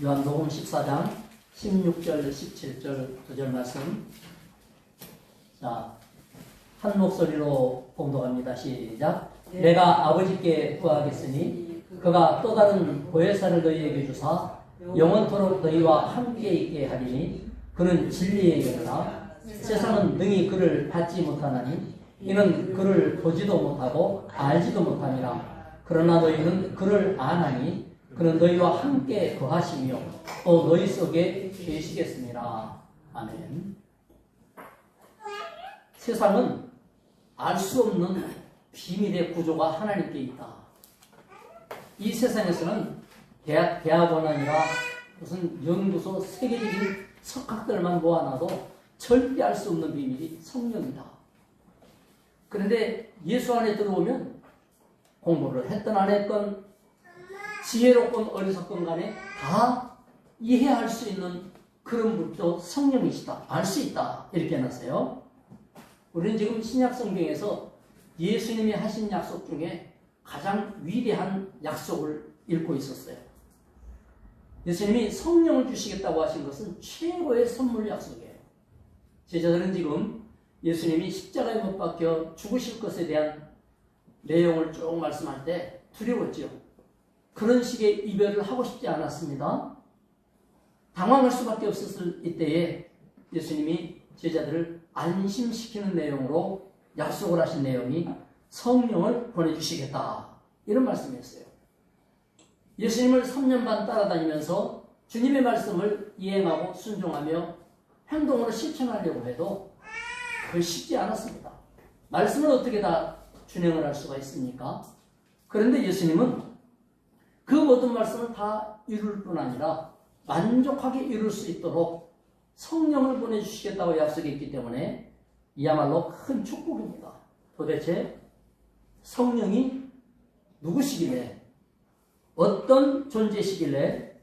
요한복음 14장 16절, 17절, 2절 말씀. 자, 한 목소리로 봉독합니다. 시작. 내가 아버지께 구하겠으니 그가 또 다른 보혜사를 너희에게 주사 영원토록 너희와 함께 있게 하리니 그는 진리의 영이라. 세상은 능히 그를 받지 못하나니 이는 그를 보지도 못하고 알지도 못함이라. 그러나 너희는 그를 아나니 그는 너희와 함께 거하시며 또 너희 속에 계시겠습니다. 아멘. 세상은 알 수 없는 비밀의 구조가 하나님께 있다. 이 세상에서는 대학원 아니라 무슨 연구소 세계적인 석학들만 모아놔도 절대 알 수 없는 비밀이 성령이다. 그런데 예수 안에 들어오면 공부를 했든 안 했든 지혜롭건 어리석건 간에 다 이해할 수 있는 그런 분도 성령이시다. 알 수 있다. 이렇게 해놨어요. 우리는 지금 신약 성경에서 예수님이 하신 약속 중에 가장 위대한 약속을 읽고 있었어요. 예수님이 성령을 주시겠다고 하신 것은 최고의 선물 약속이에요. 제자들은 지금 예수님이 십자가에 못 박혀 죽으실 것에 대한 내용을 쭉 말씀할 때 두려웠죠. 그런 식의 이별을 하고 싶지 않았습니다. 당황할 수밖에 없었을 이때에 예수님이 제자들을 안심시키는 내용으로 약속을 하신 내용이 성령을 보내주시겠다. 이런 말씀이었어요. 예수님을 3년 반 따라다니면서 주님의 말씀을 이행하고 순종하며 행동으로 실천하려고 해도 그게 쉽지 않았습니다. 말씀을 어떻게 다 준행을 할 수가 있습니까? 그런데 예수님은 그 모든 말씀을 다 이룰 뿐 아니라 만족하게 이룰 수 있도록 성령을 보내주시겠다고 약속했기 때문에 이야말로 큰 축복입니다. 도대체 성령이 누구시길래, 어떤 존재시길래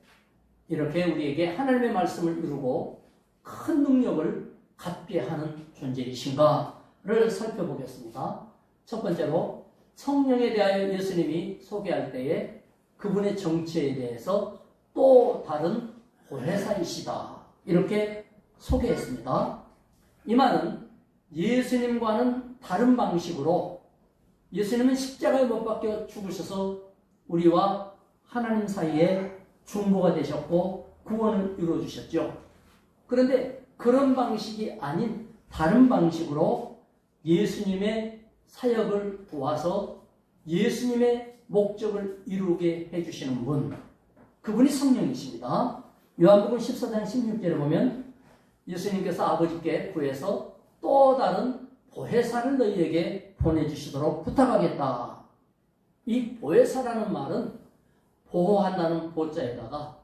이렇게 우리에게 하나님의 말씀을 이루고 큰 능력을 갖게 하는 존재이신가를 살펴보겠습니다. 첫 번째로 성령에 대하여 예수님이 소개할 때에 그분의 정체에 대해서 또 다른 보혜사이시다. 이렇게 소개했습니다. 이 말은 예수님과는 다른 방식으로 예수님은 십자가에 못 박혀 죽으셔서 우리와 하나님 사이에 중보가 되셨고 구원을 이루어주셨죠. 그런데 그런 방식이 아닌 다른 방식으로 예수님의 사역을 도와서 예수님의 목적을 이루게 해주시는 분, 그분이 성령이십니다. 요한복음 14장 16절에 보면 예수님께서 아버지께 구해서 또 다른 보혜사를 너희에게 보내주시도록 부탁하겠다. 이 보혜사라는 말은 보호한다는 보자에다가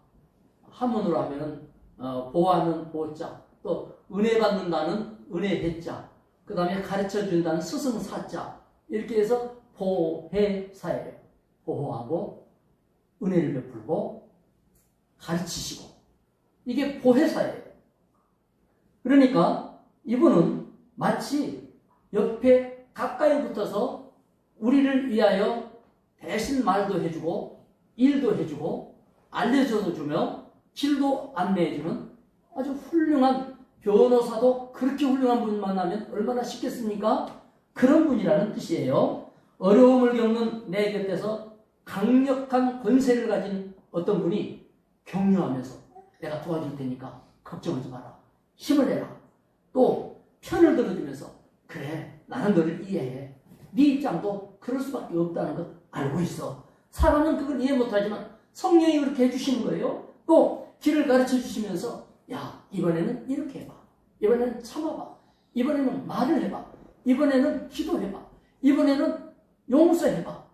한문으로 하면은 보호하는 보자, 또 은혜 받는다는 은혜 대자, 그 다음에 가르쳐 준다는 스승 사자, 이렇게 해서 보혜사예요. 보호하고 은혜를 베풀고 가르치시고, 이게 보혜사예요. 그러니까 이분은 마치 옆에 가까이 붙어서 우리를 위하여 대신 말도 해주고 일도 해주고 알려줘도 주며 길도 안내해주는 아주 훌륭한 변호사도, 그렇게 훌륭한 분 만나면 얼마나 쉽겠습니까? 그런 분이라는 뜻이에요. 어려움을 겪는 내 곁에서 강력한 권세를 가진 어떤 분이 격려하면서 내가 도와줄 테니까 걱정하지 마라, 힘을 내라, 또 편을 들어주면서 그래, 나는 너를 이해해, 네 입장도 그럴 수밖에 없다는 것 알고 있어. 사람은 그걸 이해 못하지만 성령이 그렇게 해주시는 거예요. 또 길을 가르쳐 주시면서 야, 이번에는 이렇게 해봐, 이번에는 참아봐, 이번에는 말을 해봐, 이번에는 기도해봐, 이번에는 용서해봐.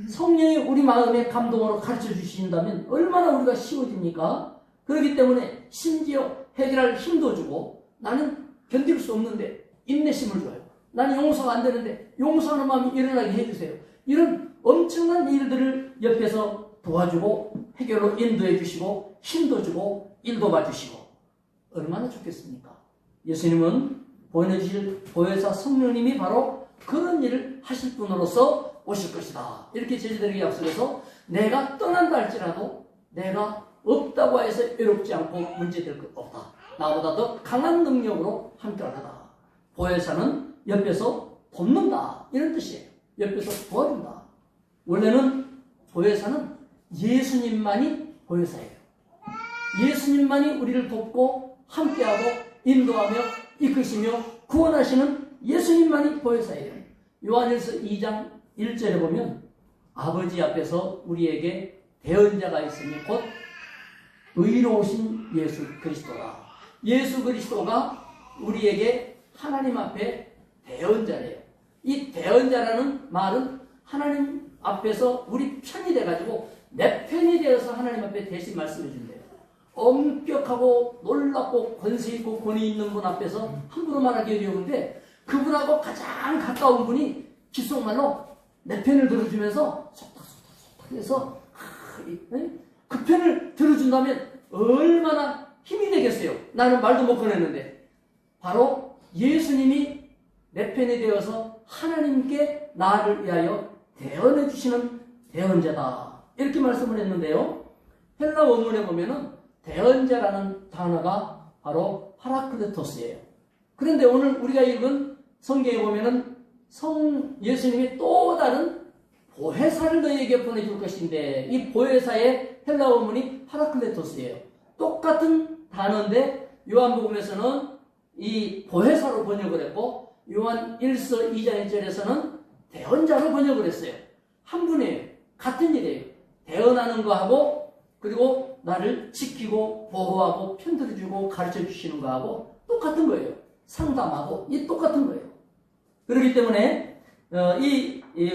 성령이 우리 마음의 감동으로 가르쳐 주신다면 얼마나 우리가 쉬워집니까? 그렇기 때문에 심지어 해결할 힘도 주고, 나는 견딜 수 없는데 인내심을 줘요. 나는 용서가 안 되는데 용서하는 마음이 일어나게 해주세요. 이런 엄청난 일들을 옆에서 도와주고 해결로 인도해 주시고 힘도 주고 일도 봐주시고, 얼마나 좋겠습니까? 예수님은 보내주실 보혜사 성령님이 바로 그런 일을 하실 분으로서 오실 것이다. 이렇게 제자들에게 약속해서 내가 떠난다 할지라도 내가 없다고 해서 외롭지 않고 문제될 것 없다. 나보다 더 강한 능력으로 함께하다. 보혜사는 옆에서 돕는다, 이런 뜻이에요. 옆에서 도와준다. 원래는 보혜사는 예수님만이 보혜사예요. 예수님만이 우리를 돕고 함께하고 인도하며 이끄시며 구원하시는 예수님만이 보혜사예요. 요한일서 2장 1절에 보면 아버지 앞에서 우리에게 대언자가 있으니 곧 의로우신 예수 그리스도라. 예수 그리스도가 우리에게 하나님 앞에 대언자래요. 이 대언자라는 말은 하나님 앞에서 우리 편이 돼가지고 내 편이 되어서 하나님 앞에 대신 말씀해 준대요. 엄격하고 놀랍고 권세 있고 권위 있는 분 앞에서 함부로 말하기 어려운데 그분하고 가장 가까운 분이 귓속말로 내 편을 들어주면서 속닥속닥 해서 그 편을 들어준다면 얼마나 힘이 되겠어요. 나는 말도 못 꺼냈는데 바로 예수님이 내 편이 되어서 하나님께 나를 위하여 대언해 주시는 대언자다, 이렇게 말씀을 했는데요. 헬라 원문에 보면은 대언자라는 단어가 바로 파라클레토스예요. 그런데 오늘 우리가 읽은 성경에 보면은 예수님이 또 다른 보혜사를 너희에게 보내줄 것인데 이 보혜사의 헬라 원문이 파라클레토스예요. 똑같은 단어인데 요한복음에서는 이 보혜사로 번역을 했고 요한 1서 2장 1절에서는 대언자로 번역을 했어요. 한 분이에요. 같은 일이에요. 대언하는 거하고 그리고 나를 지키고 보호하고 편들어주고 가르쳐주시는 거하고 똑같은 거예요. 상담하고 이 똑같은 거예요. 그렇기 때문에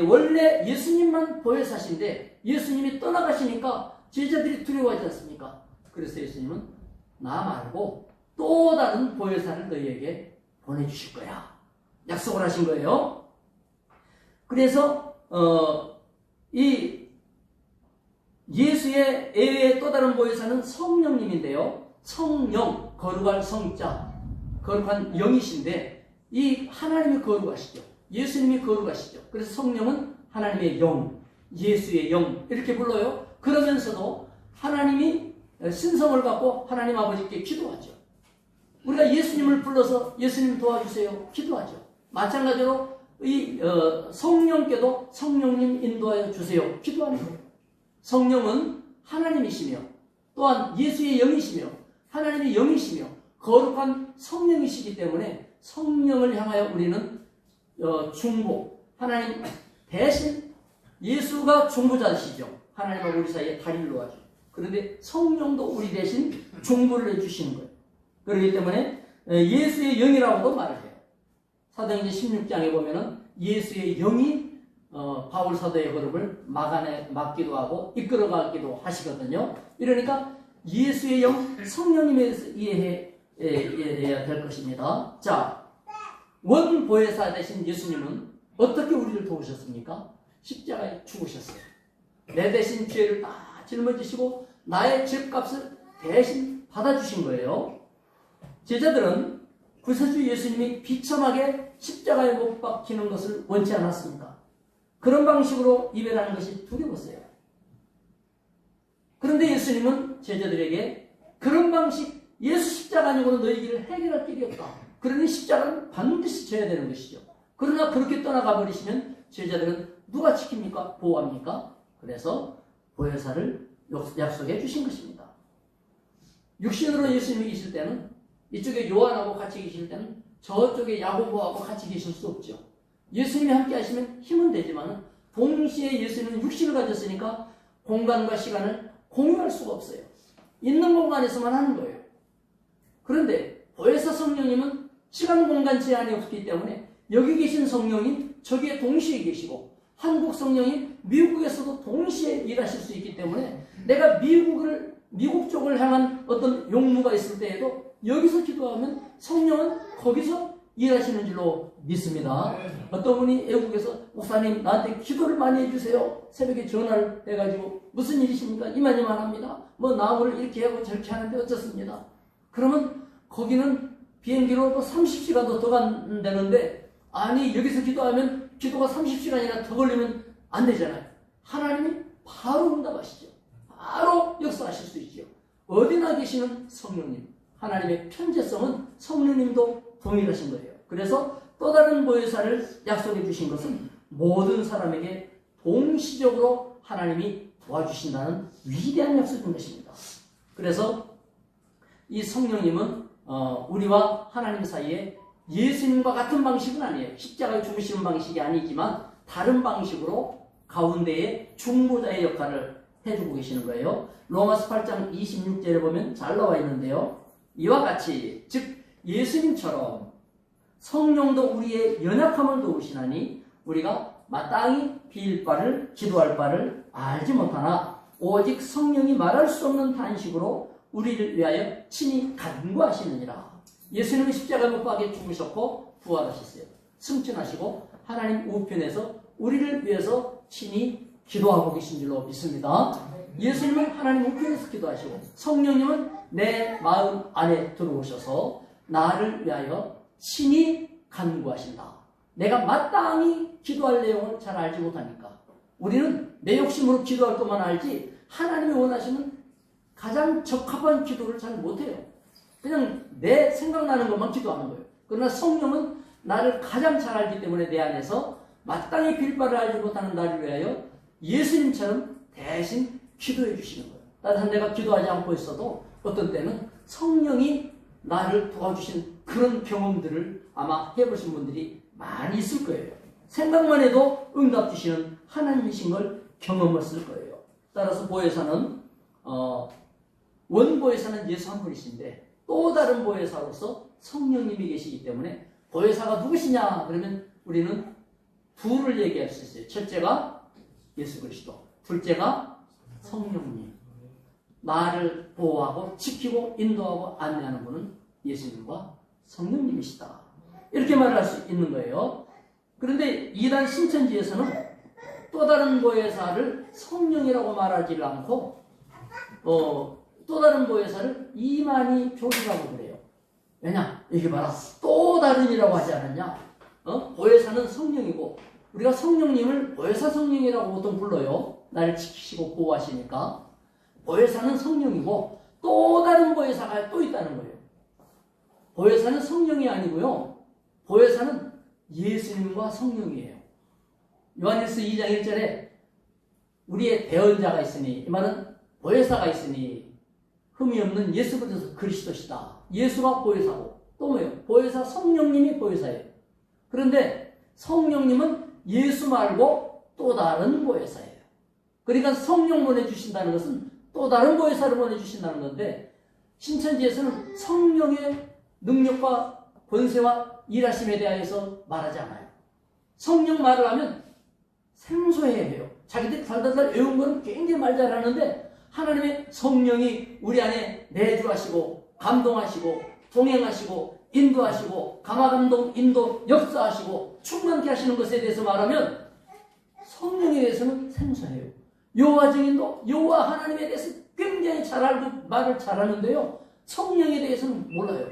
원래 예수님만 보혜사신데 예수님이 떠나가시니까 제자들이 두려워하지 않습니까? 그래서 예수님은 나 말고 또 다른 보혜사를 너희에게 보내주실 거야, 약속을 하신 거예요. 그래서 이 예수의 외에 또 다른 보혜사는 성령님인데요. 성령, 거룩할 성자, 거룩한 영이신데 이 하나님이 거룩하시죠. 예수님이 거룩하시죠. 그래서 성령은 하나님의 영, 예수의 영 이렇게 불러요. 그러면서도 하나님이 신성을 갖고 하나님 아버지께 기도하죠. 우리가 예수님을 불러서 예수님 도와주세요 기도하죠. 마찬가지로 이 성령께도 성령님 인도하여 주세요 기도하는 거예요. 성령은 하나님이시며 또한 예수의 영이시며 하나님의 영이시며 거룩한 성령이시기 때문에 성령을 향하여 우리는 중보, 하나님 대신 예수가 중보자시죠. 하나님과 우리 사이에 다리를 놓아줘. 그런데 성령도 우리 대신 중보를 해주시는 거예요. 그렇기 때문에 예수의 영이라고도 말을 해요. 사도행전 16장에 보면은 예수의 영이 바울 사도의 걸음을 막기도 하고 이끌어가기도 하시거든요. 이러니까 예수의 영, 성령님에 대해서 이해해야 될 것입니다. 자, 원 보혜사 되신 예수님은 어떻게 우리를 도우셨습니까? 십자가에 죽으셨어요. 내 대신 죄를 다 짊어지시고 나의 죄값을 대신 받아주신 거예요. 제자들은 구세주 예수님이 비참하게 십자가에 못 박히는 것을 원치 않았습니다. 그런 방식으로 이별하는 것이 두려웠어요. 그런데 예수님은 제자들에게 그런 방식, 예수 십자가 아니고는 너희 길을 해결할 길이 없다. 그러니 십자가는 반드시 져야 되는 것이죠. 그러나 그렇게 떠나가 버리시면 제자들은 누가 지킵니까? 보호합니까? 그래서 보혜사를 약속해 주신 것입니다. 육신으로 예수님이 계실 때는 이쪽에 요한하고 같이 계실 때는 저쪽에 야고보하고 같이 계실 수 없죠. 예수님이 함께 하시면 힘은 되지만 동시에 예수님은 육신을 가졌으니까 공간과 시간을 공유할 수가 없어요. 있는 공간에서만 하는 거예요. 그런데 보혜사 성령님은 시간 공간 제한이 없기 때문에 여기 계신 성령님 저기에 동시에 계시고 한국 성령님 미국에서도 동시에 일하실 수 있기 때문에 내가 미국 쪽을 향한 어떤 용무가 있을 때에도 여기서 기도하면 성령은 거기서 일하시는 줄로 믿습니다. 어떤 분이 외국에서 목사님 나한테 기도를 많이 해주세요. 새벽에 전화를 해가지고 무슨 일이십니까? 이만이만 합니다. 뭐 나무를 이렇게 하고 저렇게 하는데 어쩌습니다. 그러면 거기는 비행기로 또 30시간도 더 간다는데 아니 여기서 기도하면 기도가 30시간이나 더 걸리면 안 되잖아요. 하나님이 바로 응답하시죠. 바로 역사하실 수 있죠. 어디나 계시는 성령님, 하나님의 편재성은 성령님도 동일하신 거예요. 그래서 또 다른 보혜사를 약속해 주신 것은 모든 사람에게 동시적으로 하나님이 도와주신다는 위대한 약속인 것입니다. 그래서 이 성령님은 우리와 하나님 사이에 예수님과 같은 방식은 아니에요. 십자가에 죽으시는 방식이 아니지만 다른 방식으로 가운데에 중보자의 역할을 해주고 계시는 거예요. 로마서 8장 26절에 보면 잘 나와 있는데요. 이와 같이 즉 예수님처럼 성령도 우리의 연약함을 도우시나니 우리가 마땅히 빌 바를 기도할 바를 알지 못하나 오직 성령이 말할 수 없는 탄식으로 우리를 위하여 친히 간구하시느니라. 예수님은 십자가 못 박에 죽으셨고 부활하셨어요. 승천하시고 하나님 우편에서 우리를 위해서 친히 기도하고 계신 줄로 믿습니다. 예수님은 하나님 우편에서 기도하시고 성령님은 내 마음 안에 들어오셔서 나를 위하여 친히 간구하신다. 내가 마땅히 기도할 내용을 잘 알지 못하니까 우리는 내 욕심으로 기도할 것만 알지 하나님이 원하시는 가장 적합한 기도를 잘 못해요. 그냥 내 생각나는 것만 기도하는 거예요. 그러나 성령은 나를 가장 잘 알기 때문에 내 안에서 마땅히 빌 바를 알지 못하는 나를 위하여 예수님처럼 대신 기도해 주시는 거예요. 다른 내가 기도하지 않고 있어도 어떤 때는 성령이 나를 도와주신 그런 경험들을 아마 해보신 분들이 많이 있을 거예요. 생각만 해도 응답 주시는 하나님이신 걸 경험했을 거예요. 따라서 보혜사는 원보혜사는 예수 한 분이신데 또 다른 보혜사로서 성령님이 계시기 때문에 보혜사가 누구시냐 그러면 우리는 둘을 얘기할 수 있어요. 첫째가 예수 그리스도, 둘째가 성령님. 나를 보호하고 지키고 인도하고 안내하는 분은 예수님과 성령님이시다. 이렇게 말할 수 있는 거예요. 그런데 이단 신천지에서는 또 다른 보혜사를 성령이라고 말하지 않고 또 다른 보혜사를 이만희 교주라고 그래요. 왜냐? 여기 봐라. 또 다른이라고 하지 않았냐? 보혜사는 성령이고 우리가 성령님을 보혜사 성령이라고 보통 불러요. 나를 지키시고 보호하시니까. 보혜사는 성령이고 또 다른 보혜사가 또 있다는 거예요. 보혜사는 성령이 아니고요. 보혜사는 예수님과 성령이에요. 요한일서 2장 1절에 우리의 대언자가 있으니 이 말은 보혜사가 있으니 흠이 없는 예수 그리스도시다. 예수가 보혜사고 또 뭐예요? 보혜사 성령님이 보혜사예요. 그런데 성령님은 예수 말고 또 다른 보혜사예요. 그러니까 성령 보내주신다는 것은 또 다른 보혜사를 보내주신다는 건데 신천지에서는 성령의 능력과 권세와 일하심에 대하여서 말하지 않아요. 성령 말을 하면 생소해해요. 자기들 달달달 외운 거는 굉장히 말 잘하는데 하나님의 성령이 우리 안에 내주하시고 감동하시고 동행하시고 인도하시고 감화감동 인도 역사하시고 충만케 하시는 것에 대해서 말하면 성령에 대해서는 생소해요. 여호와 증인도 여호와 하나님에 대해서 굉장히 잘 알고 말을 잘하는데요. 성령에 대해서는 몰라요.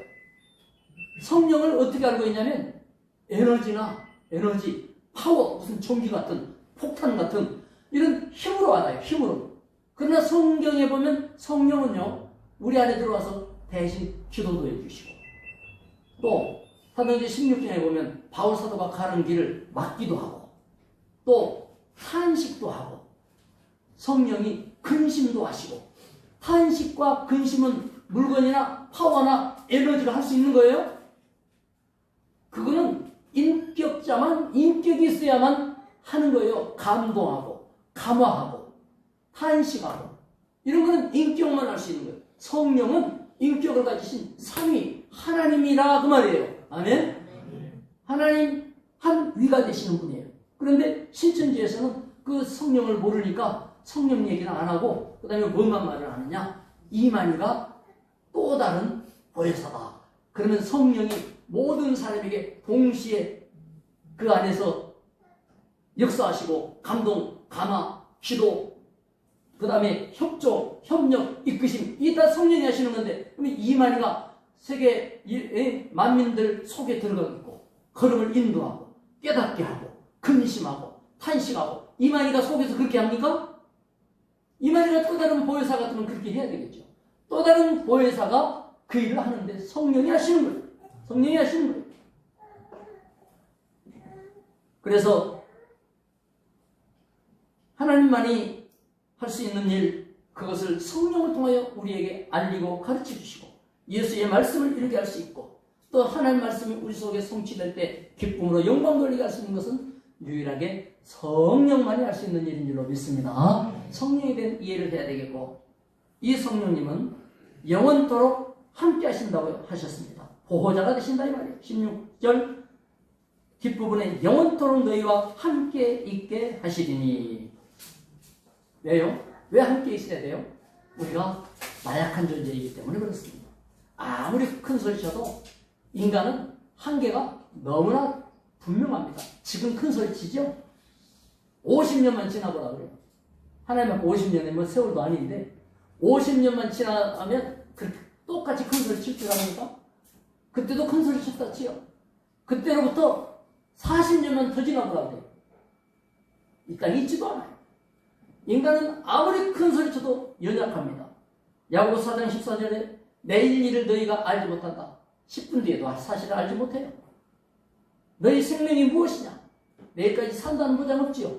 성령을 어떻게 알고 있냐면 에너지, 파워, 무슨 전기 같은 폭탄 같은 이런 힘으로 알아요. 힘으로. 그러나 성경에 보면 성령은요 우리 안에 들어와서 대신 기도도 해주시고 또 사도행전 16장에 보면 바울 사도가 가는 길을 막기도 하고 또 탄식도 하고 성령이 근심도 하시고 탄식과 근심은 물건이나 파워나 에너지가 할 수 있는 거예요? 그거는 인격이 있어야만 하는 거예요. 감동하고 감화하고 탄식하고 이런 거는 인격만 할 수 있는 거예요. 성령은 인격을 가지신 삼위 하나님이라 그 말이에요. 아멘? 하나님 한 위가 되시는 분이에요. 그런데 신천지에서는 그 성령을 모르니까 성령 얘기는 안 하고 그 다음에 뭐만 말을 하느냐? 이만희가 또 다른 보혜사다. 그러면 성령이 모든 사람에게 동시에 그 안에서 역사하시고 감동, 감화, 기도 그 다음에 협조, 협력, 이끄심 이게 다 성령이 하시는 건데 그러면 이만희가 세계 만민들 속에 들어가 있고 걸음을 인도하고 깨닫게 하고 근심하고 탄식하고 이만희가 속에서 그렇게 합니까? 이만희가 또 다른 보혜사 같으면 그렇게 해야 되겠죠. 또 다른 보혜사가 그 일을 하는데 성령이 하시는 거예요. 성령이 하시는 거예요. 그래서 하나님만이 할 수 있는 일, 그것을 성령을 통하여 우리에게 알리고 가르쳐 주시고 예수의 말씀을 이루게 할 수 있고 또 하나님 말씀이 우리 속에 성취될 때 기쁨으로 영광 돌리게 할 수 있는 것은 유일하게 성령만이 할 수 있는 일인 줄로 믿습니다. 성령에 대한 이해를 해야 되겠고 이 성령님은 영원토록 함께 하신다고 하셨습니다. 보호자가 되신다 이 말이에요. 16절 뒷부분에 영원토록 너희와 함께 있게 하시리니. 왜요? 왜 함께 있어야 돼요? 우리가 나약한 존재이기 때문에 그렇습니다. 아무리 큰 소리 쳐도 인간은 한계가 너무나 분명합니다. 지금 큰 소리 치죠? 50년만 지나보라 그래요. 하나님 앞에 50년이면 세월도 아닌데 50년만 지나면 그렇게 똑같이 큰 소리 칠 줄 압니까? 그때도 큰 소리 쳤다 치요. 그때로부터 40년만 더 지나보라 그래요. 이 땅에 있지도 않아요. 인간은 아무리 큰 소리 쳐도 연약합니다. 야고보서 4장 14절에 내일 일을 너희가 알지 못한다. 10분 뒤에도 사실을 알지 못해요. 너희 생명이 무엇이냐? 내일까지 산다는 보장 없지요.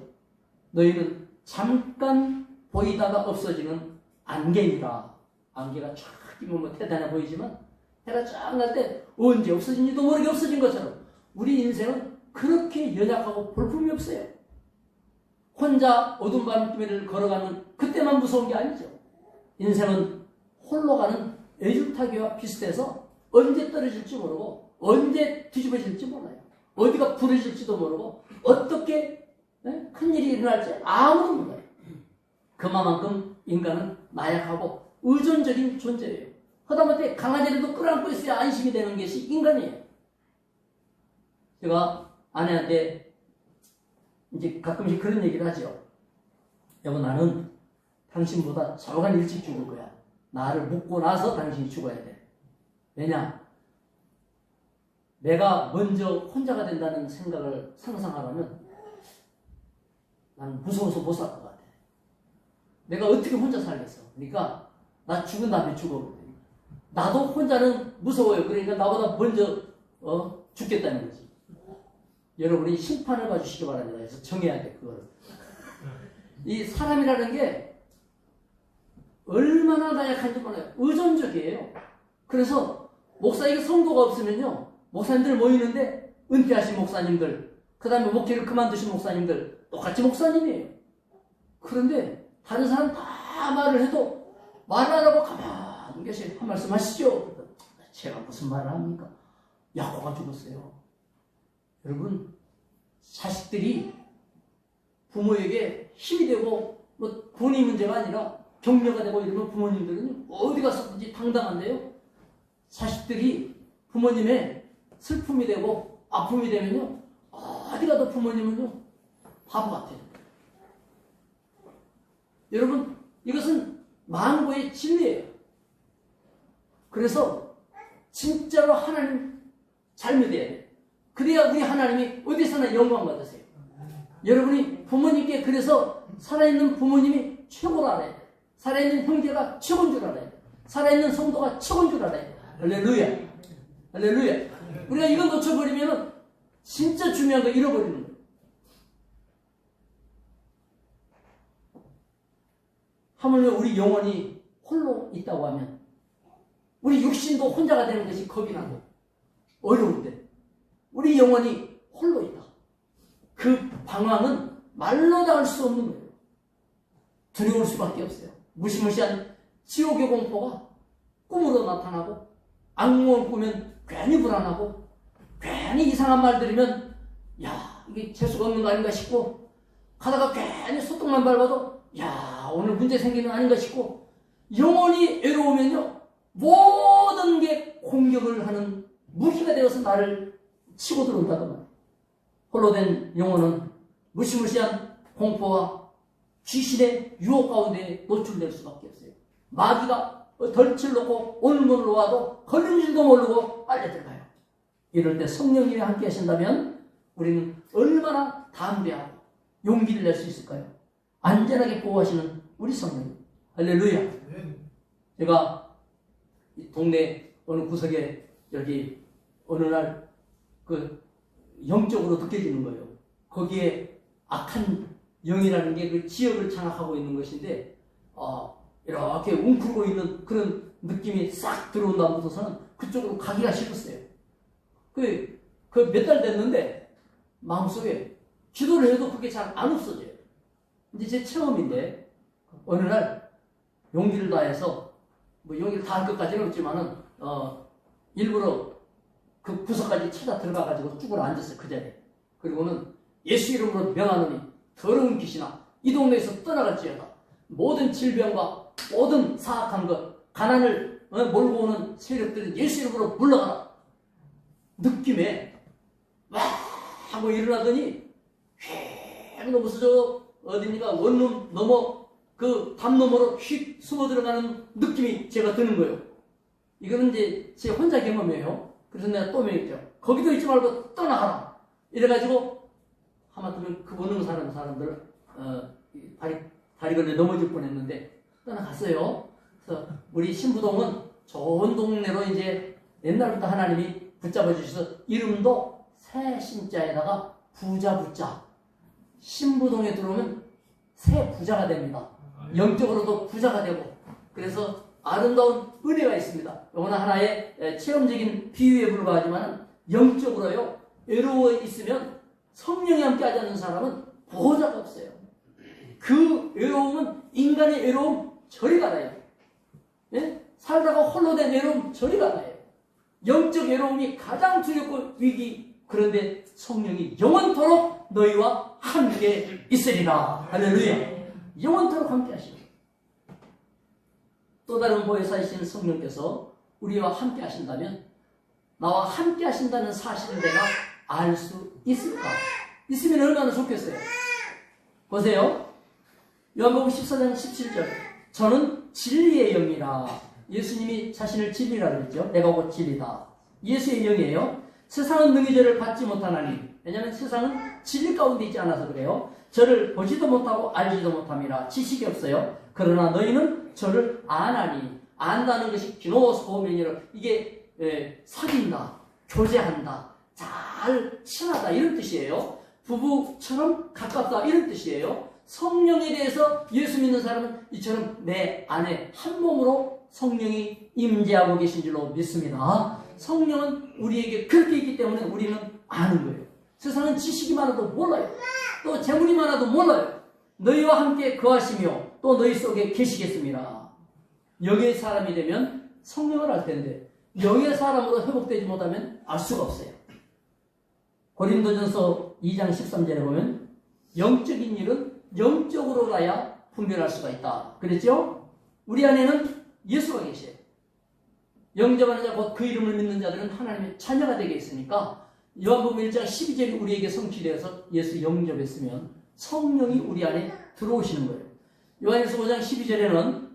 너희는 잠깐 보이다가 없어지는 안개입니다. 안개가 쫙 끼면 뭐 대단해 보이지만 해가 쫙 날 때 언제 없어진지도 모르게 없어진 것처럼 우리 인생은 그렇게 연약하고 볼품이 없어요. 혼자 어두운 밤길을 걸어가는 그때만 무서운 게 아니죠. 인생은 홀로 가는 애줄타기와 비슷해서 언제 떨어질지 모르고 언제 뒤집어질지 몰라요. 어디가 부러질지도 모르고 어떻게 큰일이 일어날지 아무도 몰라요. 그만큼 인간은 나약하고 의존적인 존재예요. 하다못해 강아지라도 끌어안고 있어야 안심이 되는 것이 인간이에요. 제가 아내한테 이제 가끔씩 그런 얘기를 하죠. 여보, 나는 당신보다 조금 일찍 죽을 거야. 나를 묻고 나서 당신이 죽어야 돼. 왜냐? 내가 먼저 혼자가 된다는 생각을 상상하려면 나는 무서워서 못 살 것 같아. 내가 어떻게 혼자 살겠어? 그러니까 나 죽은 다음에 죽어버려. 나도 혼자는 무서워요. 그러니까 나보다 먼저 죽겠다는 거지. 여러분이 심판을 봐주시기 바랍니다. 그래서 정해야 돼, 그거를. 이 사람이라는 게 얼마나 나약한지 몰라요. 의존적이에요. 그래서 목사에게 성도가 없으면요, 목사님들 모이는데 은퇴하신 목사님들, 그 다음에 목회를 그만두신 목사님들 똑같이 목사님이에요. 그런데 다른 사람 다 말을 해도 말을 안 하고 가만히 계시 한 말씀 하시죠. 제가 무슨 말을 합니까? 야고가 죽었어요. 여러분, 자식들이 부모에게 힘이 되고 뭐 돈이 문제가 아니라 격려가 되고 이러면 부모님들은 어디 갔었든지 당당한데요. 자식들이 부모님의 슬픔이 되고 아픔이 되면요, 어디 가도 부모님은요 바보 같아요. 여러분, 이것은 만고의 진리예요. 그래서 진짜로 하나님 잘 믿어야 돼요. 그래야 우리 하나님이 어디서나 영광 받으세요. 여러분이 부모님께 그래서 살아있는 부모님이 최고로 알아야 돼요. 살아있는 형제가 최고인 줄 알아야 돼요. 살아있는 성도가 최고인 줄 알아야 돼요. 할렐루야. 할렐루야. 우리가 이거 놓쳐버리면 진짜 중요한 거 잃어버리는 거예요. 하물며 우리 영혼이 홀로 있다고 하면 우리 육신도 혼자가 되는 것이 겁이 나고 어려운데 우리 영혼이 홀로 있다. 그 방황은 말로 다 할 수 없는 거예요. 두려울 수밖에 없어요. 무시무시한 지옥의 공포가 꿈으로 나타나고 악몽을 꾸면 괜히 불안하고 괜히 이상한 말 들으면 야, 이게 재수가 없는 거 아닌가 싶고 가다가 괜히 소똥만 밟아도 야, 오늘 문제 생기는 거 아닌가 싶고 영혼이 외로우면요 모든 게 공격을 하는 무기가 되어서 나를 치고 들어온다는 말이에요. 홀로 된 영혼은 무시무시한 공포와 귀신의 유혹 가운데 노출될 수밖에 없어요. 마귀가 덜칠 놓고 올문으로 와도 걸린 줄도 모르고 빨려 들어가요. 이럴 때 성령님이 함께 하신다면 우리는 얼마나 담대하고 용기를 낼 수 있을까요? 안전하게 보호하시는 우리 성령님. 할렐루야. 제가 이 동네 어느 구석에 여기 어느 날 그 영적으로 느껴지는 거예요. 거기에 악한 영이라는 게 그 지역을 장악하고 있는 것인데, 이렇게 웅크리고 있는 그런 느낌이 싹 들어온다부터서는 그쪽으로 가기가 싫었어요. 그 몇 달 됐는데 마음속에 기도를 해도 그게 잘 안 없어져요. 이제 제 체험인데, 어느 날 용기를 다해서, 뭐 용기를 다할 것까지는 없지만은, 일부러 그 구석까지 찾아 들어가가지고 쭈그러 앉았어요, 그 자리에. 그리고는 예수 이름으로 명하노니 더러운 귀신아, 이 동네에서 떠나갈지어다. 모든 질병과 모든 사악한 것, 가난을 몰고 오는 세력들은 예수 이름으로 물러가라. 느낌에 막 하고 일어나더니 휙 넘어서 저 어딥니까 원룸 넘어 그 담 너머로 휙 숨어 들어가는 느낌이 제가 드는 거예요. 이거는 이제 제 혼자 경험이에요. 그래서 내가 또 명했죠. 거기도 있지 말고 떠나가라. 이래가지고 하마터면 그 원룸 사는 사람들 다리 걸려 넘어질 뻔했는데 떠나갔어요. 그래서 우리 신부동은 좋은 동네로 이제 옛날부터 하나님이 붙잡아 주셔서 이름도 새 신자에다가 부자 붙자. 신부동에 들어오면 새 부자가 됩니다. 영적으로도 부자가 되고, 그래서 아름다운 은혜가 있습니다. 이거는 하나의 체험적인 비유에 불과하지만 영적으로요, 외로워 있으면 성령이 함께하지 않는 사람은 보호자가 없어요. 그 외로움은 인간의 외로움 저리 가라요. 예? 살다가 홀로 된 외로움 저리 가라요. 영적 외로움이 가장 두렵고 위기. 그런데 성령이 영원토록 너희와 함께 있으리라. 할렐루야. 영원토록 함께 하시고, 또 다른 보혜사이신 성령께서 우리와 함께 하신다면 나와 함께 하신다는 사실을 내가 알 수 있을까? 있으면 얼마나 좋겠어요. 보세요. 요한복음 14장 17절. 저는 진리의 영이라. 예수님이 자신을 진리라 그랬죠. 내가 곧 진리다. 예수의 영이에요. 세상은 능히 저를 받지 못하나니, 왜냐하면 세상은 진리 가운데 있지 않아서 그래요. 저를 보지도 못하고 알지도 못함이라. 지식이 없어요. 그러나 너희는 저를 아나니. 안다는 것이 기노스 호면이라. 이게 사귄다, 교제한다, 잘 친하다 이런 뜻이에요. 부부처럼 가깝다 이런 뜻이에요. 성령에 대해서 예수 믿는 사람은 이처럼 내 안에 한 몸으로 성령이 임재하고 계신 줄로 믿습니다. 성령은 우리에게 그렇게 있기 때문에 우리는 아는 거예요. 세상은 지식이 많아도 몰라요. 또 재물이 많아도 몰라요. 너희와 함께 거하시며 또 너희 속에 계시겠습니다. 영의 사람이 되면 성령을 알 텐데 영의 사람으로 회복되지 못하면 알 수가 없어요. 고린도전서 2장 13절에 보면 영적인 일은 영적으로 가야 분별할 수가 있다. 그랬죠? 우리 안에는 예수가 계셔요. 영접하는 자 곧 그 이름을 믿는 자들은 하나님의 자녀가 되게 있으니까 요한복음 1장 12절이 우리에게 성취되어서 예수 영접했으면 성령이 우리 안에 들어오시는 거예요. 요한일서 5장 12절에는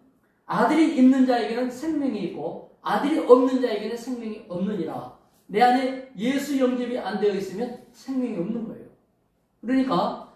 아들이 있는 자에게는 생명이 있고 아들이 없는 자에게는 생명이 없느니라. 내 안에 예수 영접이 안 되어 있으면 생명이 없는 거예요. 그러니까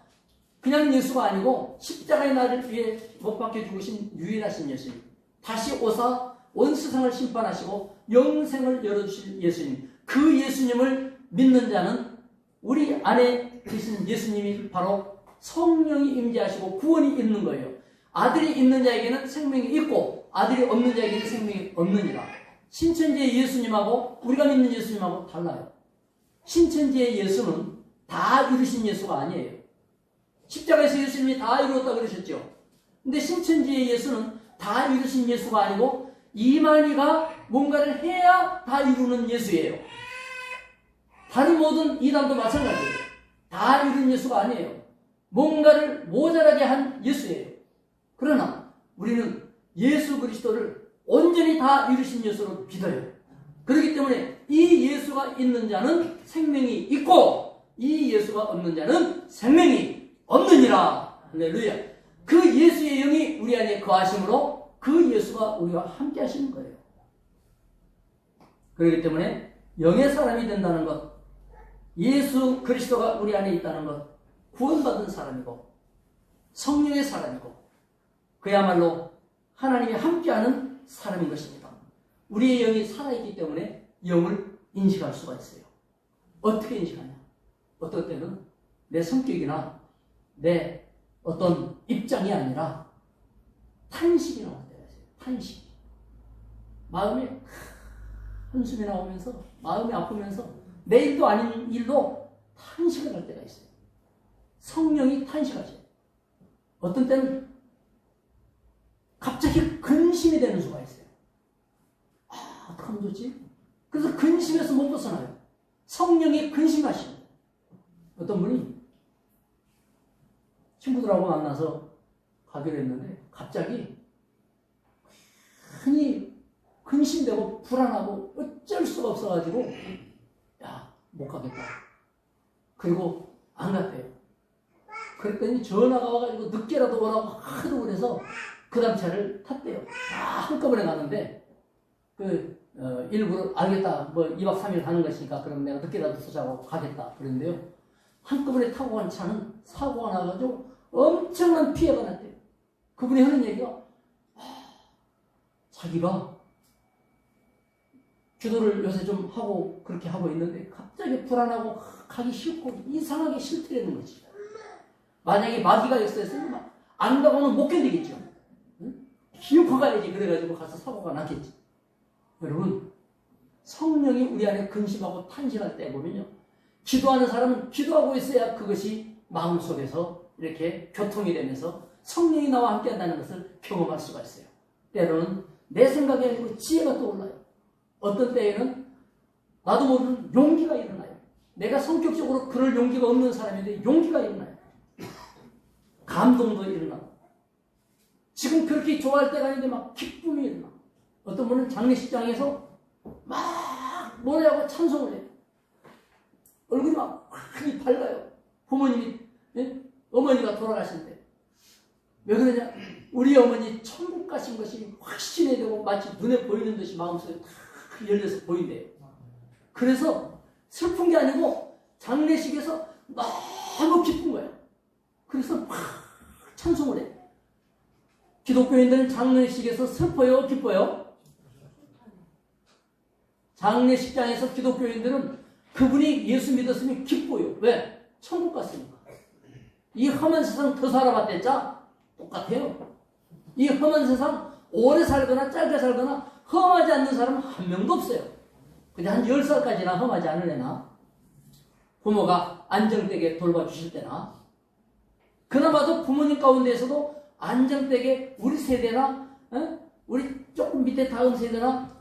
그냥 예수가 아니고 십자가의 나를 위해 못 박혀 죽으신 유일하신 예수님, 다시 오사 온 세상을 심판하시고 영생을 열어주실 예수님, 그 예수님을 믿는 자는 우리 안에 계신 예수님이 바로 성령이 임재하시고 구원이 있는 거예요. 아들이 있는 자에게는 생명이 있고 아들이 없는 자에게는 생명이 없느니라. 신천지의 예수님하고 우리가 믿는 예수님하고 달라요. 신천지의 예수는 다 이루신 예수가 아니에요. 십자가에서 예수님이 다 이루었다 그러셨죠. 근데 신천지의 예수는 다 이루신 예수가 아니고 이만희가 뭔가를 해야 다 이루는 예수예요. 다른 모든 이단도 마찬가지예요. 다 이루는 예수가 아니에요. 뭔가를 모자라게 한 예수예요. 그러나 우리는 예수 그리스도를 온전히 다 이루신 예수로 믿어요. 그렇기 때문에 이 예수가 있는 자는 생명이 있고 이 예수가 없는 자는 생명이 없느니라. 할렐루야. 그 예수의 영이 우리 안에 거하심으로 그 예수가 우리와 함께 하시는 거예요. 그렇기 때문에 영의 사람이 된다는 것, 예수 그리스도가 우리 안에 있다는 것, 구원받은 사람이고 성령의 사람이고 그야말로 하나님이 함께하는 사람인 것입니다. 우리의 영이 살아있기 때문에 영을 인식할 수가 있어요. 어떻게 인식하냐? 어떨 때는 내 성격이나 내 어떤 입장이 아니라 탄식이 나올 때가 있어요. 탄식. 마음에 한숨이 나오면서 마음이 아프면서 내 일도 아닌 일도 탄식을 할 때가 있어요. 성령이 탄식하죠. 어떤 때는 갑자기 근심이 되는 수가 있어요. 아, 어떡하면 좋지? 그래서 근심에서 못 벗어나요. 성령이 근심하시는 거예요. 어떤 분이 친구들하고 만나서 가기로 했는데 갑자기 흔히 근심되고 불안하고 어쩔 수가 없어가지고 야, 못 가겠다. 그리고 안 갔대요. 그랬더니 전화가 와가지고 늦게라도 오라고 하도 그래서 그 다음 차를 탔대요. 다 한꺼번에 가는데 일부러 알겠다. 뭐 2박 3일 가는 것이니까 그럼 내가 늦게라도 도착하고 가겠다. 그랬는데요. 한꺼번에 타고 간 차는 사고가 나가지고 엄청난 피해가 났대요. 그분이 하는 얘기가 자기가 기도를 요새 좀 하고 그렇게 하고 있는데 갑자기 불안하고 가기 싫고 이상하게 싫더라는 거지. 만약에 마귀가 있었으면 안 가고는 못 견디겠죠. 응? 기어코 가야지. 그래가지고 가서 사고가 났겠지. 여러분, 성령이 우리 안에 근심하고 탄식할 때 보면요. 기도하는 사람은 기도하고 있어야 그것이 마음속에서 이렇게 교통이 되면서 성령이 나와 함께 한다는 것을 경험할 수가 있어요. 때로는 내 생각이 아니고 지혜가 떠올라요. 어떤 때에는 나도 모르는 용기가 일어나요. 내가 성격적으로 그럴 용기가 없는 사람인데 용기가 일어나요. 감동도 일어나고 지금 그렇게 좋아할 때가 아닌데 막 기쁨이 일어나. 어떤 분은 장례식장에서 막 노래하고 찬송을 해요. 얼굴이 막 크게 밝아요. 부모님이 어머니가 돌아가신대. 왜 그러냐? 우리 어머니 천국 가신 것이 확신이 되고 마치 눈에 보이는 듯이 마음속에 탁 열려서 보인대요. 그래서 슬픈 게 아니고 장례식에서 너무 기쁜 거예요. 그래서 막 찬송을 해. 기독교인들은 장례식에서 슬퍼요, 기뻐요? 장례식장에서 기독교인들은 그분이 예수 믿었으면 기뻐요. 왜? 천국 갔으니까. 이 험한 세상 더 살아봤댔자 똑같아요. 이 험한 세상 오래 살거나 짧게 살거나 험하지 않는 사람은 한 명도 없어요. 그냥 한 10살까지나 험하지 않으려나 부모가 안정되게 돌봐주실 때나 그나마도 부모님 가운데에서도 안정되게 우리 세대나 우리 조금 밑에 다음 세대나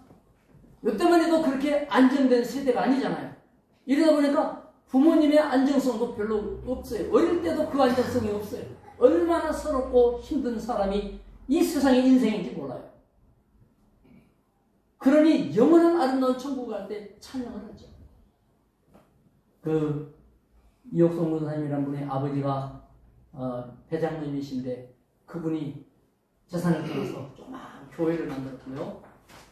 이때만 해도 그렇게 안정된 세대가 아니잖아요. 이러다 보니까 부모님의 안정성도 별로 없어요. 어릴 때도 그 안정성이 없어요. 얼마나 서럽고 힘든 사람이 이 세상의 인생인지 몰라요. 그러니 영원한 아름다운 천국 갈 때 찬양을 하죠. 이옥성 권사님이라는 분의 아버지가 대장님이신데 그분이 재산을 들어서 조그마한 교회를 만들었고요.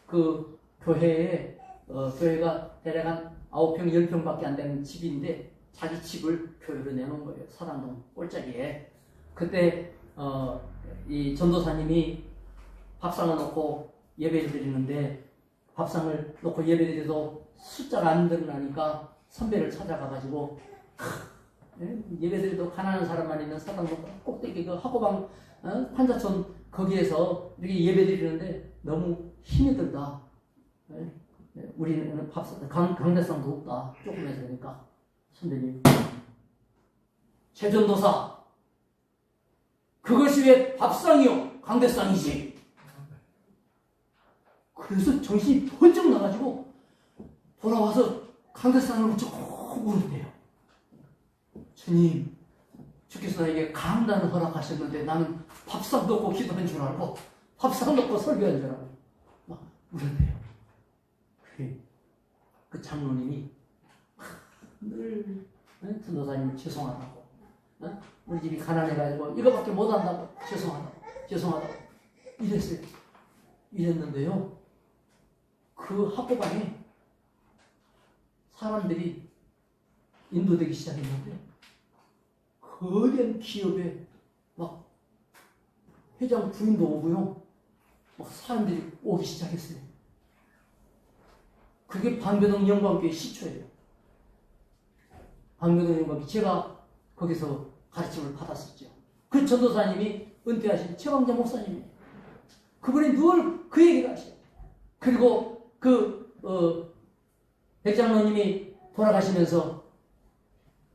그 교회에 교회가 대략 한 9평, 10평밖에 안 되는 집인데 자기 집을 교회로 내놓은 거예요. 사당동 꼴짜기에. 그때 이 전도사님이 밥상을 놓고 예배를 드리는데 밥상을 놓고 예배를 드려도 숫자가 안 늘어나니까 선배를 찾아가가지고 예배 드려도 가난한 사람만 있는 사당동 꼭대기 그 학고방 판자촌 거기에서 이렇게 예배 드리는데 너무 힘이 들다. 우리는 강대상도 없다. 조금 해서 그러니까 선배님 최전도사 그것이 왜 밥상이요 강대상이지. 그래서 정신이 번쩍 나가지고 돌아와서 강대상으로 쭉 울었대요. 주님 주께서 나에게 강단을 허락하셨는데 나는 밥상 놓고 기도한 줄 알고 밥상 놓고 설교한 줄 알고 막 울었대요. 그 장로님이 늘 전도사님 죄송하다고 우리 집이 가난해가지고 이거밖에 못한다고 죄송하다고 이랬는데요. 그 학교방에 사람들이 인도되기 시작했는데 거대한 기업에 막 회장 부인도 오고요. 막 사람들이 오기 시작했어요. 그게 방배동 영광교회 시초예요. 방배동 영광교회 제가 거기서 가르침을 받았었죠. 그 전도사님이 은퇴하신 최광재 목사님이에요. 그분이 늘 그 얘기를 하셔요. 그리고 백장로님이 돌아가시면서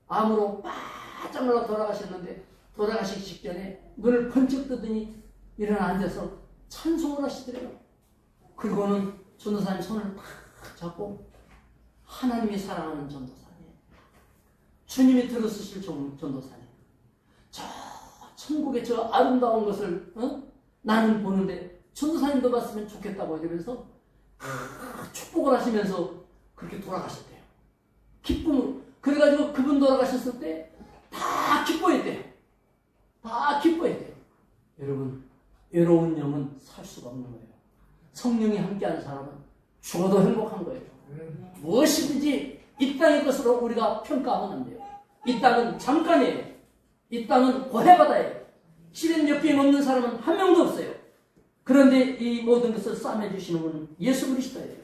암으로 바짝 놀라 돌아가셨는데 돌아가시기 직전에 눈을 번쩍 뜨더니 일어나 앉아서 찬송을 하시더래요. 그리고는 전도사님 손을 탁 잡고 하나님이 사랑하는 전도사님, 주님이 들어쓰실 전도사님, 저 천국의 저 아름다운 것을 나는 보는데 전도사님도 봤으면 좋겠다고 이러면서 축복을 하시면서 그렇게 돌아가셨대요. 기쁨으로. 그래가지고 그분 돌아가셨을 때 다 기뻐했대요. 다 기뻐했대요. 여러분, 외로운 영은 살 수가 없는 거예요. 성령이 함께하는 사람은 죽어도 행복한 거예요. 무엇이든지 이 땅의 것으로 우리가 평가하면 안 돼요. 이 땅은 잠깐이에요. 이 땅은 고해바다예요. 시련 역경 없는 사람은 한 명도 없어요. 그런데 이 모든 것을 싸매주시는 분은 예수 그리스도예요.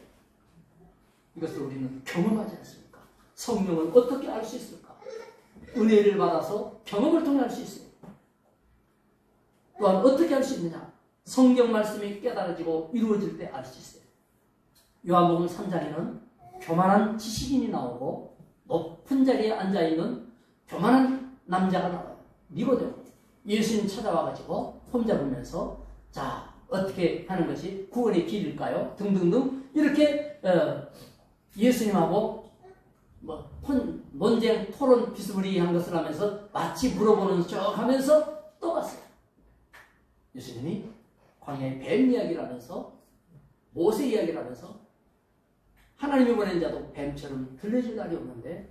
이것을 우리는 경험하지 않습니까? 성령을 어떻게 알 수 있을까? 은혜를 받아서 경험을 통해 알 수 있어요. 또한 어떻게 알 수 있느냐? 성경 말씀이 깨달아지고 이루어질 때 알 수 있어요. 요한복음 3장에는 교만한 지식인이 나오고 높은 자리에 앉아있는 교만한 남자가 나와요. 니고데모. 예수님 찾아와가지고 폼잡으면서 자, 어떻게 하는 것이 구원의 길일까요? 등등등 이렇게 예수님하고 논쟁, 토론 비스무리한 것을 하면서 마치 물어보는 척 하면서 또 갔어요. 예수님이 광야의 뱀 이야기를 하면서 모세 이야기를 하면서 하나님이 보낸 자도 뱀처럼 들려질 날이 없는데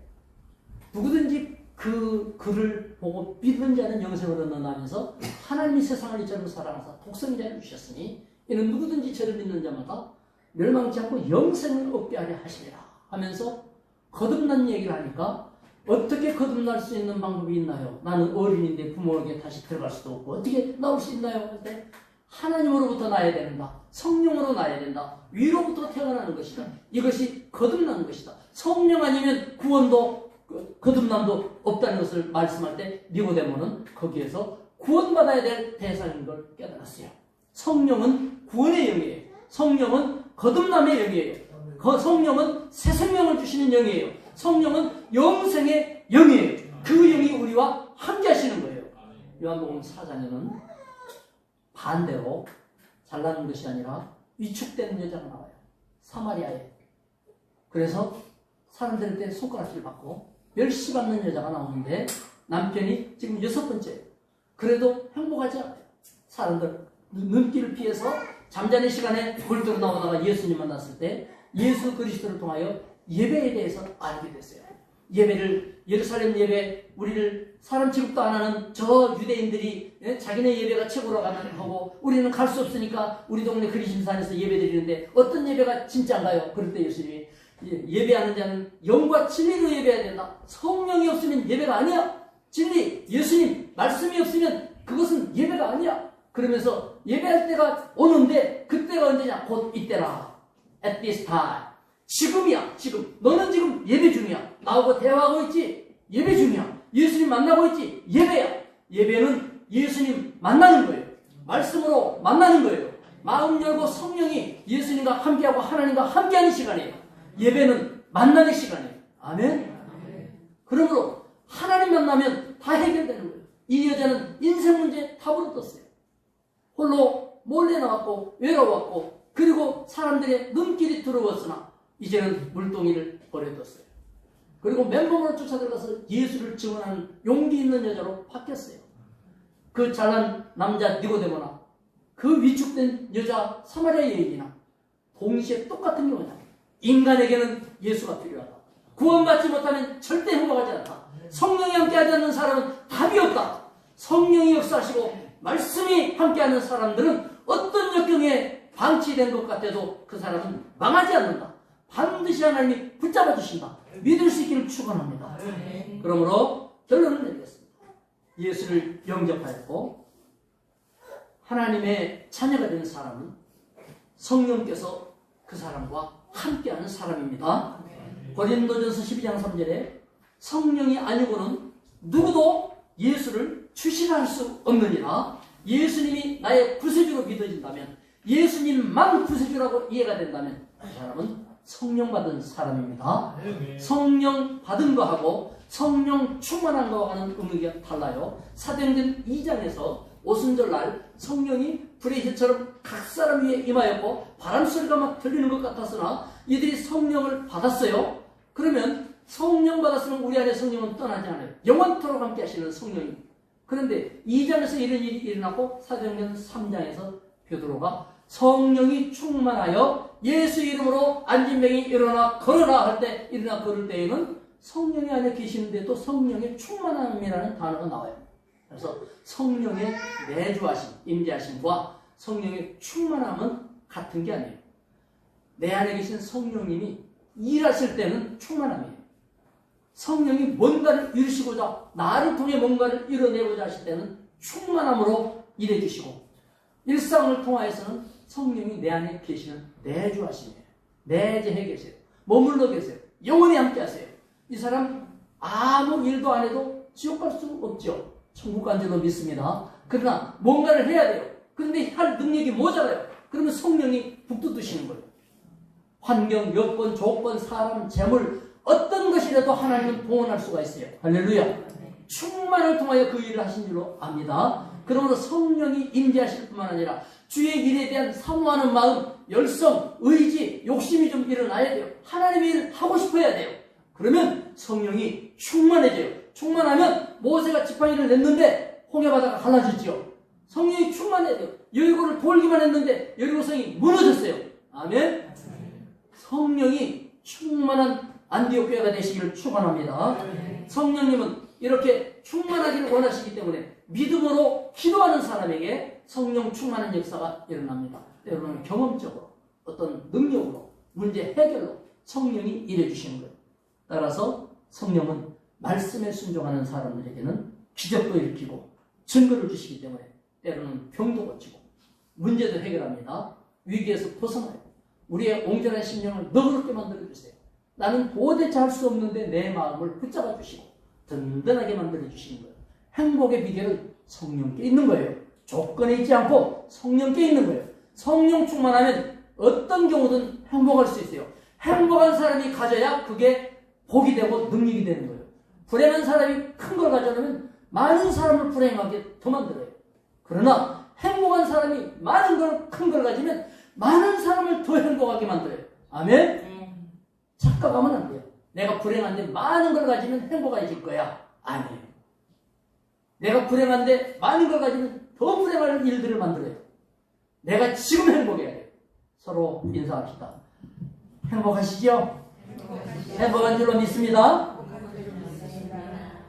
누구든지 그 글을 보고 믿는 자는 영생을 얻는다면서 하나님이 세상을 이처럼 사랑하사 독생자를 주셨으니 이는 누구든지 저를 믿는 자마다 멸망치 않고 영생을 얻게 하려 하시리라 하면서 거듭난 얘기를 하니까 어떻게 거듭날 수 있는 방법이 있나요? 나는 어린인데 부모에게 다시 들어갈 수도 없고 어떻게 나올 수 있나요? 할 때 하나님으로부터 나야 된다. 성령으로 나야 된다. 위로부터 태어나는 것이다. 이것이 거듭나는 것이다. 성령 아니면 구원도 거듭남도 없다는 것을 말씀할 때 니고데모는 거기에서 구원받아야 될 대상인 걸 깨달았어요. 성령은 구원의 영이에요. 성령은 거듭남의 영이에요. 성령은 새 생명을 주시는 영이에요. 성령은 영생의 영이에요. 그 영이 우리와 함께 하시는 거예요. 요한복음 4장에는 반대로 잘나는 것이 아니라 위축되는 여자가 나와요. 사마리아에. 그래서 사람들한테 손가락질 받고 멸시받는 여자가 나오는데 남편이 지금 6번째예요. 그래도 행복하지 않아요. 사람들 눈길을 피해서 잠자는 시간에 골도로 나오다가 예수님 만났을 때 예수 그리스도를 통하여 예배에 대해서 알게 됐어요. 예배를 예루살렘 예배 우리를 사람 취급도 안 하는 저 유대인들이 자기네 예배가 최고로 하고 우리는 갈 수 없으니까 우리 동네 그리심산에서 예배 드리는데 어떤 예배가 진짜인가요? 그럴 때 예수님이 예배하는 자는 영과 진리로 예배해야 된다. 성령이 없으면 예배가 아니야. 진리, 예수님 말씀이 없으면 그것은 예배가 아니야. 그러면서 예배할 때가 오는데 그때가 언제냐? 곧 이때라. At this time. 지금이야. 지금. 너는 지금 예배 중이야. 나하고 대화하고 있지? 예배 중이야. 예수님 만나고 있지? 예배야. 예배는 예수님 만나는 거예요. 말씀으로 만나는 거예요. 마음 열고 성령이 예수님과 함께하고 하나님과 함께하는 시간이에요. 예배는 만나는 시간이에요. 아멘? 그러므로 하나님 만나면 다 해결되는 거예요. 이 여자는 인생 문제 답으로 떴어요. 홀로 몰래 나왔고 외로웠고 그리고 사람들의 눈길이 두려웠으나 이제는 물동이를 버려뒀어요. 그리고 맨몸으로 쫓아들어가서 예수를 증언하는 용기 있는 여자로 바뀌었어요. 그 잘난 남자 니고데모나 그 위축된 여자 사마리아 여인이나 동시에 똑같은 경우다. 인간에게는 예수가 필요하다. 구원받지 못하면 절대 행복하지 않다. 성령이 함께하지 않는 사람은 답이 없다. 성령이 역사하시고 말씀이 함께하는 사람들은 어떤 역경에 방치된 것 같아도 그 사람은 망하지 않는다. 반드시 하나님이 붙잡아 주신다. 믿을 수 있기를 축원합니다. 그러므로 결론을 내리겠습니다. 예수를 영접하였고 하나님의 자녀가 된 사람은 성령께서 그 사람과 함께하는 사람입니다. 고린도전서 12장 3절에 성령이 아니고는 누구도 예수를 주시할 수 없느니라. 예수님이 나의 구세주로 믿어진다면, 예수님만 구세주라고 이해가 된다면 그 사람은 성령 받은 사람입니다. 성령 받은 거하고 성령 충만한 거와는 의미가 달라요. 사도행전 2장에서 오순절날 성령이 불의 혀처럼 각 사람 위에 임하였고 바람소리가 막 들리는 것 같았으나 이들이 성령을 받았어요. 그러면 성령 받았으면 우리 안에 성령은 떠나지 않아요. 영원토록 함께 하시는 성령이. 그런데 2장에서 이런 일이 일어났고 사도행전 3장에서 베드로가 성령이 충만하여 예수 이름으로 앉은 병이 일어나 걸어라 할 때 일어나 걸을 때에는 성령이 안에 계시는데도 성령의 충만함이라는 단어가 나와요. 그래서 성령의 내주하심, 임재하심과 성령의 충만함은 같은 게 아니에요. 내 안에 계신 성령님이 일하실 때는 충만함이에요. 성령이 뭔가를 이루시고자, 나를 통해 뭔가를 이뤄내고자 하실 때는 충만함으로 일해 주시고, 일상을 통하여서는 성령이 내 안에 계시는 내주하심이에요. 내재해 계세요. 머물러 계세요. 영원히 함께 하세요. 이 사람 아무 일도 안 해도 지옥 갈 수 없죠. 천국 간 줄로 믿습니다. 그러나 뭔가를 해야 돼요. 그런데 할 능력이 모자라요. 그러면 성령이 북돋으시는 거예요. 환경, 여건, 조건, 사람, 재물 어떤 것이라도 하나님은 동원할 수가 있어요. 할렐루야. 충만을 통하여 그 일을 하신 줄로 압니다. 그러므로 성령이 임재하실 뿐만 아니라 주의 일에 대한 사모하는 마음, 열성, 의지, 욕심이 좀 일어나야 돼요. 하나님의 일을 하고 싶어야 돼요. 그러면 성령이 충만해져요. 충만하면 모세가 지팡이를 냈는데 홍해바다가 갈라졌죠. 성령이 충만해야 돼요. 여리고를 돌기만 했는데 여리고성이 무너졌어요. 아멘. 성령이 충만한 안디옥 교회가 되시기를 축원합니다. 성령님은 이렇게 충만하기를 원하시기 때문에 믿음으로 기도하는 사람에게 성령 충만한 역사가 일어납니다. 여러분 경험적으로 어떤 능력으로 문제 해결로 성령이 일해 주시는 거예요. 따라서 성령은 말씀에 순종하는 사람들에게는 기적도 일으키고 증거를 주시기 때문에 때로는 병도 고치고 문제도 해결합니다. 위기에서 벗어나요. 우리의 옹졸한 심령을 너그럽게 만들어주세요. 나는 도대체 할 수 없는데 내 마음을 붙잡아 주시고 든든하게 만들어 주시는 거예요. 행복의 비결은 성령께 있는 거예요. 조건에 있지 않고 성령께 있는 거예요. 성령 충만하면 어떤 경우든 행복할 수 있어요. 행복한 사람이 가져야 그게 복이 되고 능력이 되는 거예요. 불행한 사람이 큰 걸 가져오면 많은 사람을 불행하게 더 만들어요. 그러나 행복한 사람이 많은 걸, 큰 걸 가지면 많은 사람을 더 행복하게 만들어요. 아멘? 착각하면 안 돼요. 내가 불행한데 많은 걸 가지면 행복해질 거야. 아니에요. 내가 불행한데 많은 걸 가지면 더 불행할 일들을 만들어요. 내가 지금 행복해야 돼요. 서로 인사합시다. 행복하시죠? 행복한 줄로 믿습니다.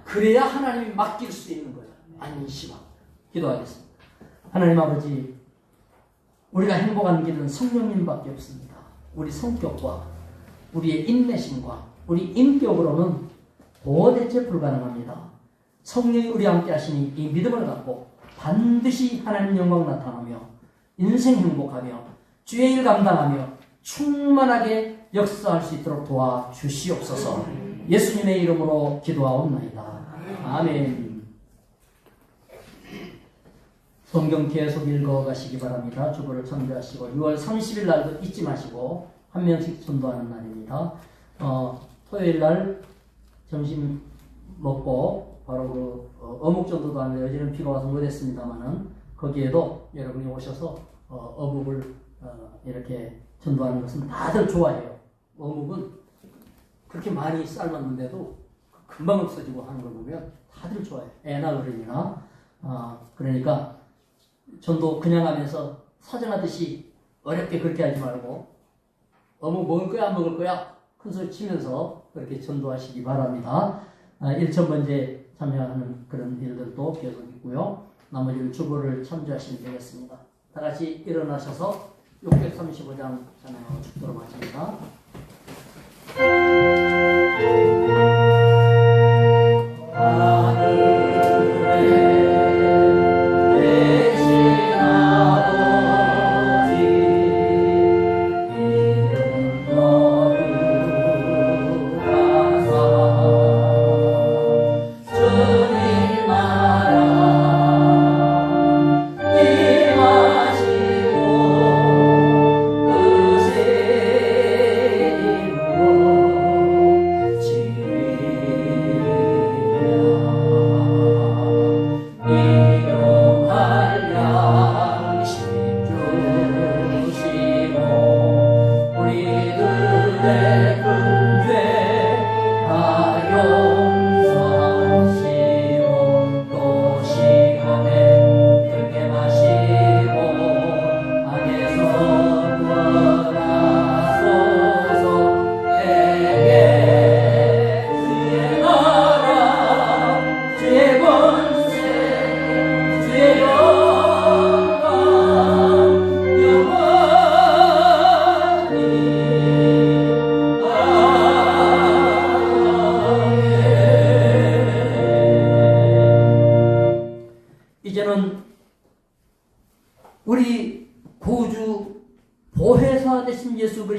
그래야 하나님이 맡길 수 있는 거예요. 안심하고 기도하겠습니다. 하나님 아버지, 우리가 행복한 길은 성령님밖에 없습니다. 우리 성격과 우리의 인내심과 우리 인격으로는 도대체 불가능합니다. 성령이 우리 함께 하시니 이 믿음을 갖고 반드시 하나님 영광 나타나며 인생 행복하며 주의 일 감당하며 충만하게 역사할 수 있도록 도와주시옵소서. 예수님의 이름으로 기도하옵나이다. 아멘. 성경 계속 읽어가시기 바랍니다. 주보를 참조하시고 6월 30일 날도 잊지 마시고 한 명씩 전도하는 날입니다. 토요일 날 점심 먹고 바로 그 어묵 전도도 하는데 어제는 비가 와서 못했습니다만은 거기에도 여러분이 오셔서 어묵을 이렇게 전도하는 것은 다들 좋아해요. 어묵은 그렇게 많이 삶았는데도 금방 없어지고 하는 걸 보면 다들 좋아해요. 애나 어른이나. 그러니까 전도 그냥 하면서 사정하듯이 어렵게 그렇게 하지 말고 어묵 먹을 거야 안 먹을 거야 큰 소리 치면서 그렇게 전도하시기 바랍니다. 1,000번째 참여하는 그런 일들도 계속 있고요. 나머지는 주보를 참조하시면 되겠습니다. 다 같이 일어나셔서 635장 찬양하고 축도록 하십니다. Oh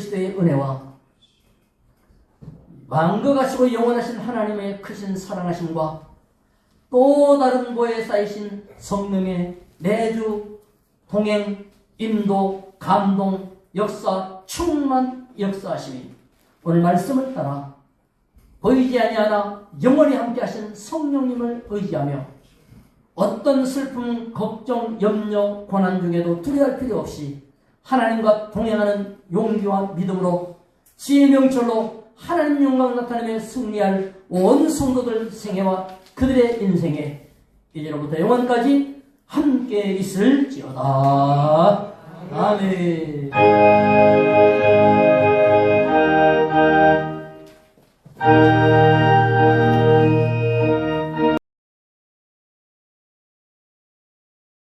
그리스도의 은혜와 왕거하시고 영원하신 하나님의 크신 사랑하심과 또 다른 보혜에 쌓이신 성령의 매주 동행, 인도, 감동, 역사, 충만 역사하심이 오늘 말씀을 따라 보이지 아니하나 영원히 함께하신 성령님을 의지하며 어떤 슬픔, 걱정, 염려, 고난 중에도 두려워할 필요 없이 하나님과 동행하는 용기와 믿음으로 주의 명철로 하나님 영광 나타내며 승리할 온 성도들 생애와 그들의 인생에 이제로부터 영원까지 함께 있을지어다. 아멘.